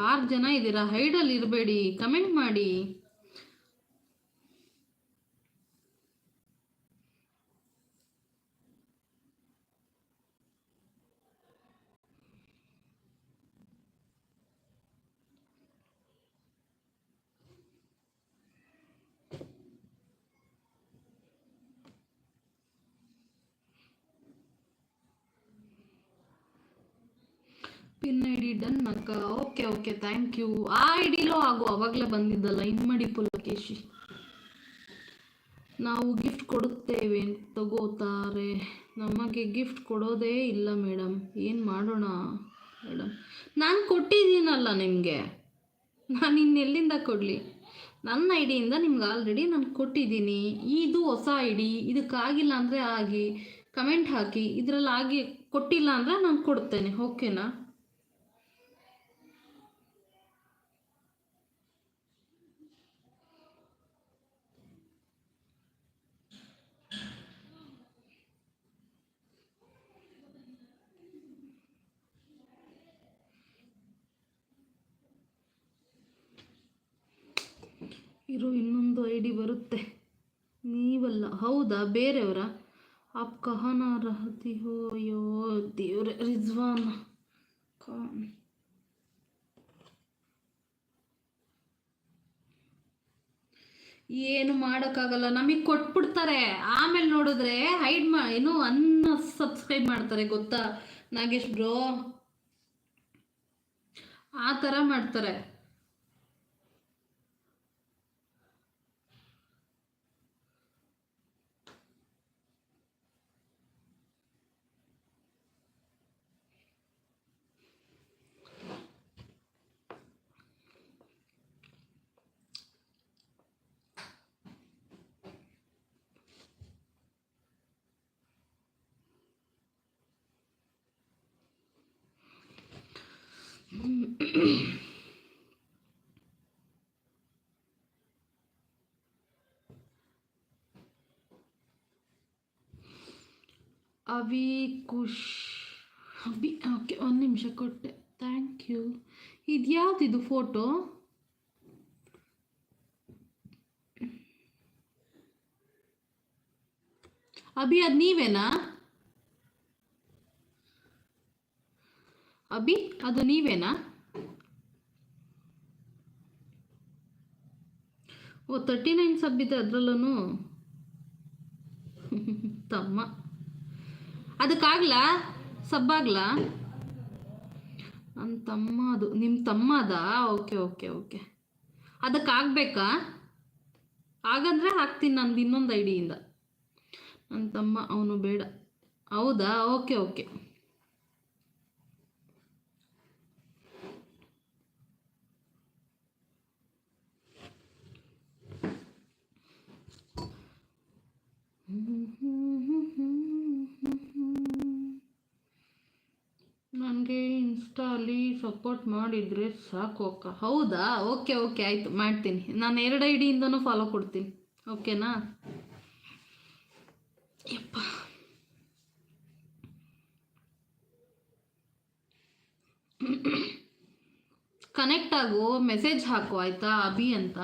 6 ಜನ ಇದ್ದೀರಾ, ಹೈಡಲ್ಲಿ ಇರಬೇಡಿ, ಕಮೆಂಟ್ ಮಾಡಿ. ಪಿನ್ ಐ ಡಿ ಡನ್ ಅಕ್ಕ. Okay okay, thank you. ಆ ಐ ಡಿಲೂ ಆಗು, ಅವಾಗಲೇ ಬಂದಿದ್ದಲ್ಲ ಇನ್ಮಡಿ ಪುಲಕೇಶಿ. ನಾವು ಗಿಫ್ಟ್ ಕೊಡುತ್ತೇವೆ ತಗೋತಾರೆ, ನಮಗೆ ಗಿಫ್ಟ್ ಕೊಡೋದೇ ಇಲ್ಲ ಮೇಡಮ್, ಏನು ಮಾಡೋಣ ಮೇಡಮ್? ನಾನು ಕೊಟ್ಟಿದ್ದೀನಲ್ಲ ನಿಮಗೆ, ನಾನು ಇನ್ನೆಲ್ಲಿಂದ ಕೊಡಲಿ? ನನ್ನ ಐ ಡಿಯಿಂದ ನಿಮ್ಗೆ ಆಲ್ರೆಡಿ ನಾನು ಕೊಟ್ಟಿದ್ದೀನಿ. ಇದು ಹೊಸ ಐ ಡಿ, ಇದಕ್ಕಾಗಿಲ್ಲ ಅಂದರೆ ಆಗಿ ಕಮೆಂಟ್ ಹಾಕಿ, ಇದರಲ್ಲಿ ಆಗಿ ಕೊಟ್ಟಿಲ್ಲ ಅಂದರೆ ನಾನು ಕೊಡ್ತೇನೆ, ಓಕೆನಾ? ಇರೋ ಇನ್ನೊಂದು ಐ ಡಿ ಬರುತ್ತೆ. ನೀವಲ್ಲ, ಹೌದಾ? ಬೇರೆಯವರ? ಆಪ್ ಕಹಾನ ರಹತಿ ಹೋ? ಅಯ್ಯೋ ದೇವ್ರೆ, ರಿಜ್ವಾನ್ ಖಾನ್. ಏನು ಮಾಡೋಕ್ಕಾಗಲ್ಲ, ನಮಗೆ ಕೊಟ್ಬಿಡ್ತಾರೆ. ಆಮೇಲೆ ನೋಡಿದ್ರೆ ಹೈಡ್ ಏನು ಸಬ್ಸ್ಕ್ರೈಬ್ ಮಾಡ್ತಾರೆ, ಗೊತ್ತಾ ನಾಗೇಶ್ ಬ್ರೋ? ಆ ಥರ ಮಾಡ್ತಾರೆ. ಅಭಿ ಖುಷ್ ಅಭಿ, ಓಕೆ, 1 ನಿಮಿಷ ಕೊಟ್ಟೆ, ಥ್ಯಾಂಕ್ ಯು. ಇದ್ಯಾವುದಿದು ಫೋಟೋ? ಅಭಿ, ಅದು ನೀವೇನಾ? ಅಭಿ, ಅದು ನೀವೇನಾ? ಓ, 39 ಸಬ್ ಇದೆ ಅದರಲ್ಲೂ. ತಮ್ಮ, ಅದಕ್ಕಾಗ್ಲಾ? ಸಬ್ಬಾಗ್ಲಾ? ನನ್ನ ತಮ್ಮ, ಅದು ನಿಮ್ಮ ತಮ್ಮ ಅದಾ? ಓಕೆ ಓಕೆ ಓಕೆ, ಅದಕ್ಕಾಗಬೇಕಾ? ಹಾಗಂದ್ರೆ ಹಾಕ್ತೀನಿ ನಂದು ಇನ್ನೊಂದು ಐ ಡಿಯಿಂದ. ನನ್ನ ತಮ್ಮ, ಅವನು ಬೇಡ. ಹೌದಾ? Okay okay. ನನಗೆ ಇನ್ಸ್ಟಾಲಿ ಸಪೋರ್ಟ್ ಮಾಡಿದರೆ ಸಾಕು ಅಕ್ಕ. ಹೌದಾ? ಓಕೆ ಓಕೆ, ಆಯಿತು, ಮಾಡ್ತೀನಿ. ನಾನು 2 ಐ ಡಿಯಿಂದನೂ ಫಾಲೋ ಕೊಡ್ತೀನಿ, ಓಕೆನಾ? ಯಪ್ಪ, ಕನೆಕ್ಟ್ ಆಗು, ಮೆಸೇಜ್ ಹಾಕು ಆಯಿತಾ, ಅಭಿ ಅಂತ.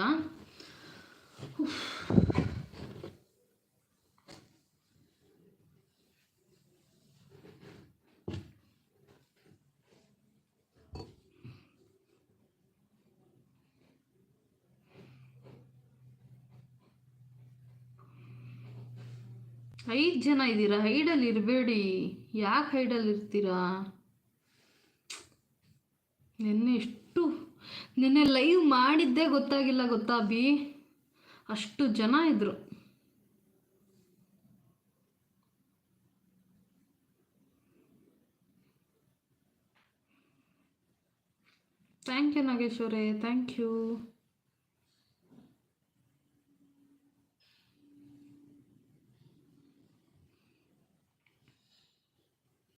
ಐದು ಜನ ಇದ್ದೀರಾ, ಹೈಡಲ್ಲಿ ಇರಬೇಡಿ. ಯಾಕೆ ಹೈಡಲ್ಲಿ ಇರ್ತೀರಾ? ನಿನ್ನೆ ಲೈವ್ ಮಾಡಿದ್ದೇ ಗೊತ್ತಾಗಿಲ್ಲ, ಗೊತ್ತಾ ಅಭಿ? ಅಷ್ಟು ಜನ ಇದ್ರು. ಥ್ಯಾಂಕ್ ಯು ನಾಗೇಶ್ವರೇ, ಥ್ಯಾಂಕ್ ಯು.